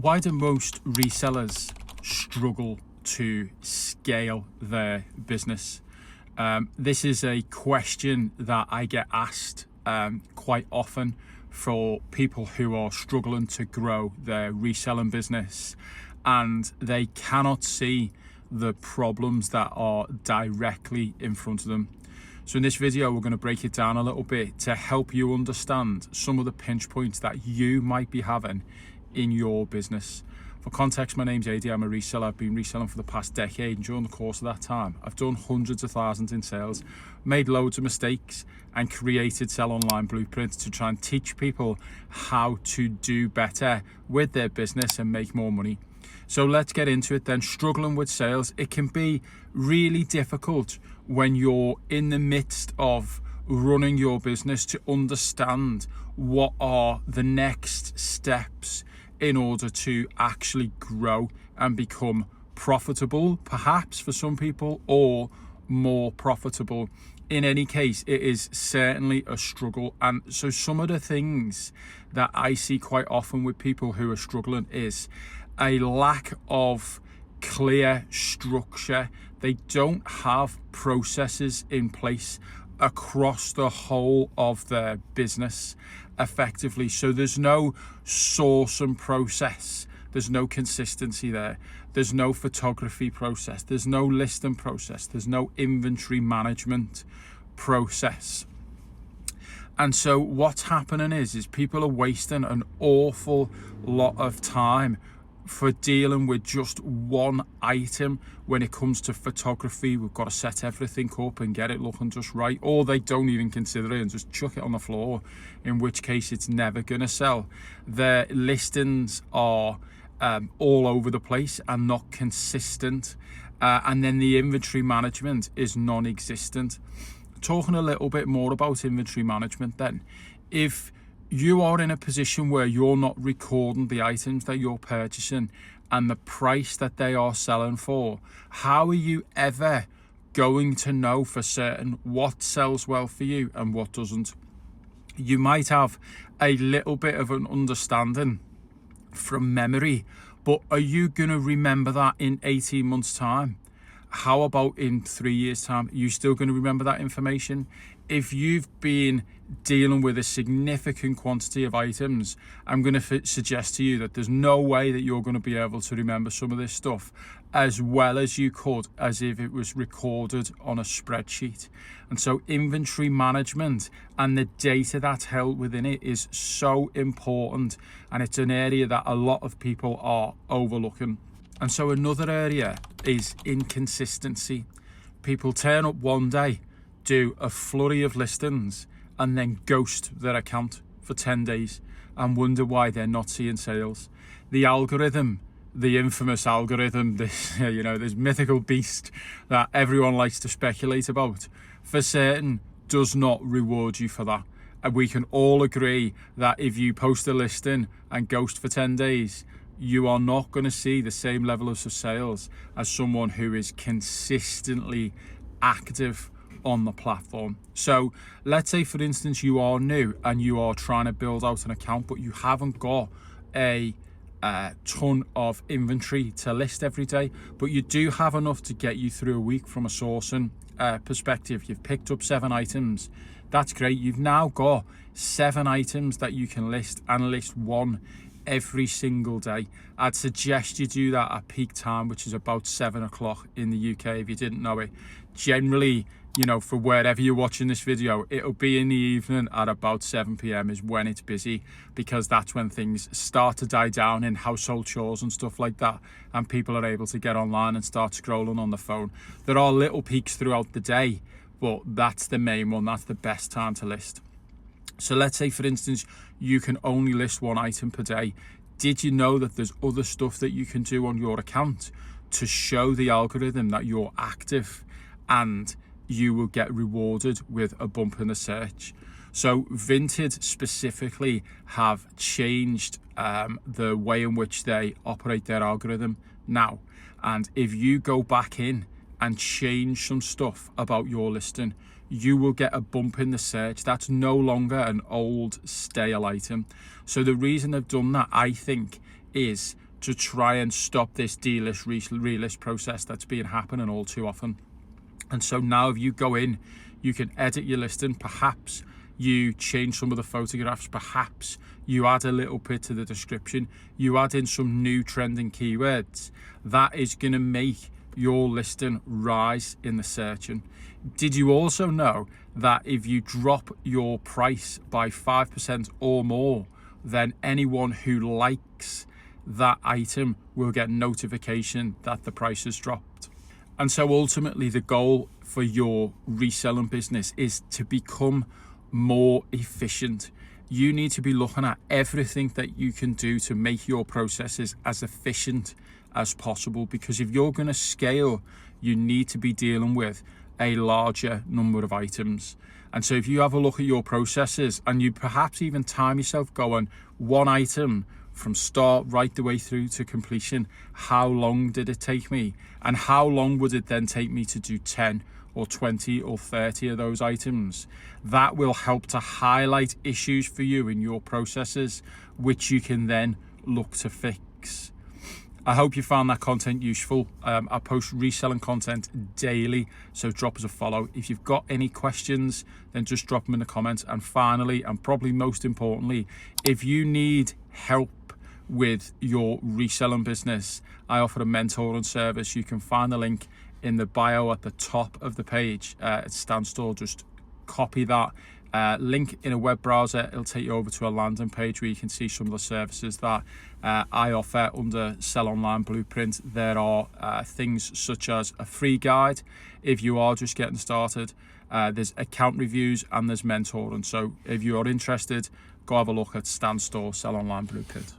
Why do most resellers struggle to scale their business? This is a question that I get asked quite often for people who are struggling to grow their reselling business, and they cannot see the problems that are directly in front of them. So in this video, we're going to break it down a little bit to help you understand some of the pinch points that you might be having in your business. For context, my name's AD, I'm a reseller. I've been reselling for the past decade, and during the course of that time, I've done hundreds of thousands in sales, made loads of mistakes, and created Sell Online blueprints to try and teach people how to do better with their business and make more money. So let's get into it then. Struggling with sales, it can be really difficult when you're in the midst of running your business to understand what are the next steps in order to actually grow and become profitable, perhaps for some people, or more profitable. In any case, it is certainly a struggle. And so some of the things that I see quite often with people who are struggling is a lack of clear structure. They don't have processes in place across the whole of their business effectively. So there's no source and process. There's no consistency there. There's no photography process. There's no listing process. There's no inventory management process. And so what's happening is people are wasting an awful lot of time for dealing with just one item. When it comes to photography, we've got to set everything up and get it looking just right, or they don't even consider it and just chuck it on the floor, in which case it's never going to sell. Their listings are all over the place and not consistent, and then the inventory management is non-existent. Talking a little bit more about inventory management then, if you are in a position where you're not recording the items that you're purchasing and the price that they are selling for, how are you ever going to know for certain what sells well for you and what doesn't? You might have a little bit of an understanding from memory, but are you going to remember that in 18 months' time? How about in 3 years' time? Are you still going to remember that information? If you've been dealing with a significant quantity of items, I'm going to suggest to you that there's no way that you're going to be able to remember some of this stuff as well as you could as if it was recorded on a spreadsheet. And so inventory management and the data that's held within it is so important, and it's an area that a lot of people are overlooking. And so another area is inconsistency. People turn up one day, do a flurry of listings, and then ghost their account for 10 days and wonder why they're not seeing sales. The algorithm, the infamous algorithm, this this mythical beast that everyone likes to speculate about, for certain does not reward you for that. And we can all agree that if you post a listing and ghost for 10 days, you are not going to see the same level of sales as someone who is consistently active on the platform. So let's say, for instance, you are new and you are trying to build out an account, but you haven't got a ton of inventory to list every day, but you do have enough to get you through a week from a sourcing perspective. You've picked up 7 items. That's great. You've now got 7 items that you can list, and list one every single day. I'd suggest you do that at peak time, which is about 7 o'clock in the UK, if you didn't know it. Generally, for wherever you're watching this video, it'll be in the evening at about 7 p.m. is when it's busy, because that's when things start to die down in household chores and stuff like that, and people are able to get online and start scrolling on the phone. There are little peaks throughout the day, but that's the main one. That's the best time to list. So let's say, for instance, you can only list 1 item per day. Did you know that there's other stuff that you can do on your account to show the algorithm that you're active, and you will get rewarded with a bump in the search? So Vinted specifically have changed the way in which they operate their algorithm now. And if you go back in and change some stuff about your listing, you will get a bump in the search. That's no longer an old stale item. So the reason they've done that, I think, is to try and stop this delist, relist process that's been happening all too often. And so now if you go in, you can edit your listing. Perhaps you change some of the photographs, perhaps you add a little bit to the description, you add in some new trending keywords. That is going to make your listing rise in the searching. Did you also know that if you drop your price by 5% or more, then anyone who likes that item will get notification that the price has dropped? And so ultimately the goal for your reselling business is to become more efficient. You need to be looking at everything that you can do to make your processes as efficient as possible, because if you're going to scale, you need to be dealing with a larger number of items. And so if you have a look at your processes and you perhaps even time yourself going one item from start right the way through to completion, how long did it take me? And how long would it then take me to do 10 or 20 or 30 of those items? That will help to highlight issues for you in your processes, which you can then look to fix. I hope you found that content useful. I post reselling content daily, so drop us a follow. If you've got any questions, then just drop them in the comments. And finally, and probably most importantly, if you need help with your reselling business, I offer a mentoring service. You can find the link in the bio at the top of the page. It's Standstore. Just copy that link in a web browser. It'll take you over to a landing page where you can see some of the services that I offer under Sell Online Blueprint. There are things such as a free guide if you are just getting started. There's account reviews and there's mentoring. So if you are interested, go have a look at Standstore Sell Online Blueprint.